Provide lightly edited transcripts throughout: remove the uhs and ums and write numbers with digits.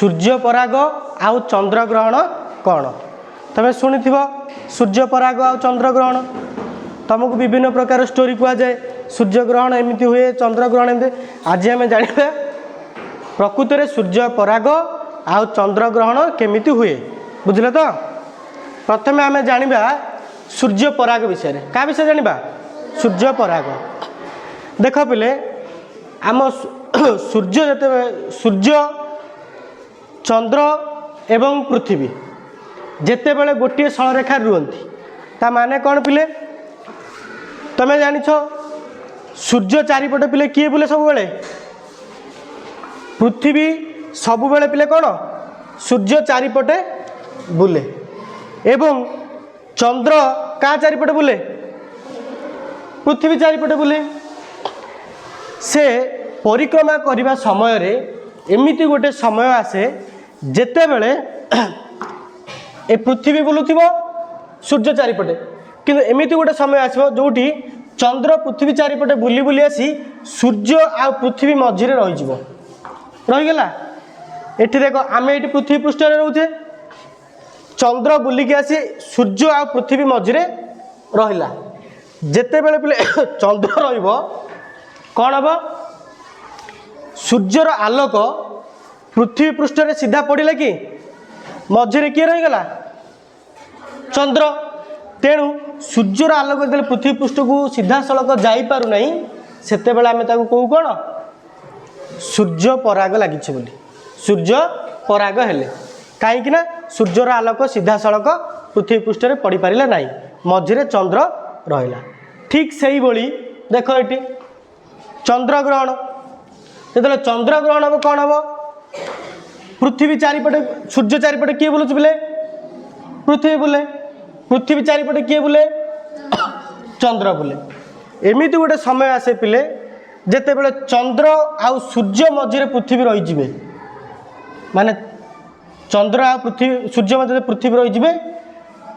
सूर्य पराग आउ चंद्र ग्रहण कौन तमें शुणी सूर्य पराग आउ चंद्र ग्रहण तुमको विभिन्न प्रकार स्टोरी कह जाए सूर्य ग्रहण एमती हुए चंद्र ग्रहण एमती आज आम जाना प्रकृत में सूर्य पराग आउ चंद्र ग्रहण केमिति हुए बुझले तो प्रथम आम जाना सूर्य पराग विषय क्या विषय जाना सूर्य पराग देख पिले आम सूर्य जते सूर्य चंद्र एवं पृथ्वी जेते बेले गोटे स्थलरेखा रुहंती ता माने कौन पिले तमें जानिछ सूर्य चारिपटे पिले किए बुले सब बेले पृथ्वी सब बेले पिले कौन सूर्य चारिपटे बुले एवं चंद्र का चारिपटे बुले पृथ्वी चारिपटे बुले से परिक्रमा करने समय रे एमिति गोटे समय आसे जेते बेले ए पृथ्वी बुलुथिबो सूर्य चारिपटे किंतु एमिति गोटे समय आसो जोटी चंद्र पृथ्वी चारिपटे बुली बुली आसी सूर्य आ पृथ्वी मझिरे रहीगला एठी देखो आमे एठी पृथ्वी पृष्ठ रे रहउथे चंद्र बुलिकी आसी सूर्य आ पृथ्वी मझिरे रहिला जेते बेले पिले चंद्र रहिबो कौन हम सूर्यर आलोक पृथ्वी पृष्ठ रे सीधा पड़े कि मझे किए रहीगला चंद्र तेणु सूर्यर आलोक जो पृथ्वी पृष्ठ को सीधा सड़क जापार ना से आम कहू कौन सूर्य पराग लगी बोली सूर्य पराग हेले कहीं सूर्यर आलोक सीधा सड़क पृथ्वी पृष्ठ रे पड़ पारे ना मझे चंद्र रहा ठीक से ही बोली देख ये चंद्र ग्रहण जो चंद्र ग्रहण हम कौन हम पृथ्वी चारिपटे सूर्य चारिपटे किए बुलुच बुले पृथ्वी चारिपटे किए बुले चंद्र बुले एमिति गोटे समय आसे पिले जेते बेले चंद्र आउ सूर्य मझे पृथ्वी रही माने चंद्र आ पृथ्वी सूर्य मध्य पृथ्वी रही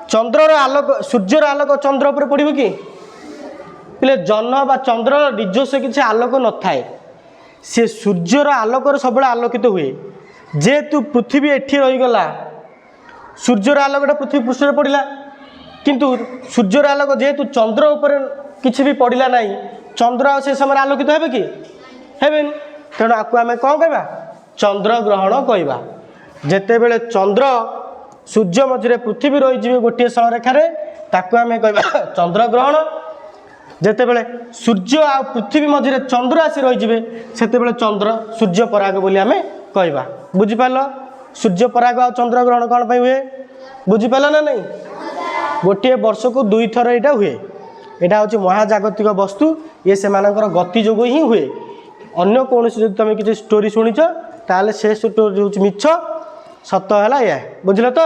चंद्रर आलोक सूर्यर आलोक चंद्र उपर पड़ो कि पिले जन बा चंद्र निजस्व किसी आलोक न थाए सी सूर्यर आलोक सब आलोकित हुए जेहेतु पृथ्वी एठी रहीगला सूर्यर आलोकटा पृथ्वी पृष्ठ पड़ा किंतु सूर्यर आलोक जेहेतु चंद्र उपर किसी भी पड़ा ना चंद्र से समय आलोकित हे कि हेबेन तेणु आपको आम कौन कहवा चंद्र ग्रहण कहवा जेते बेले चंद्र सूर्य मझे पृथ्वी रही गोटे स्थलरेखार ताकू आम कहवा चंद्र ग्रहण जेते बेले सूर्य आ पृथ्वी मझे चंद्र आसी रही से चंद्र सूर्य पराग बोली आम कहवा बुझिपाल सूर्य पराग आ चंद्र ग्रहण कौन पर हुए बुझिपाल ना नहीं गोटे वर्ष को 2 थर यहाँ हुए यहाँ हूँ महाजागतिक वस्तु ये से गति जोग ही हुए अन्य कौन जो तुम किसी स्टोरी शुणीच ताले से स्टोरी हूँ मिछ सत है या बुझल तो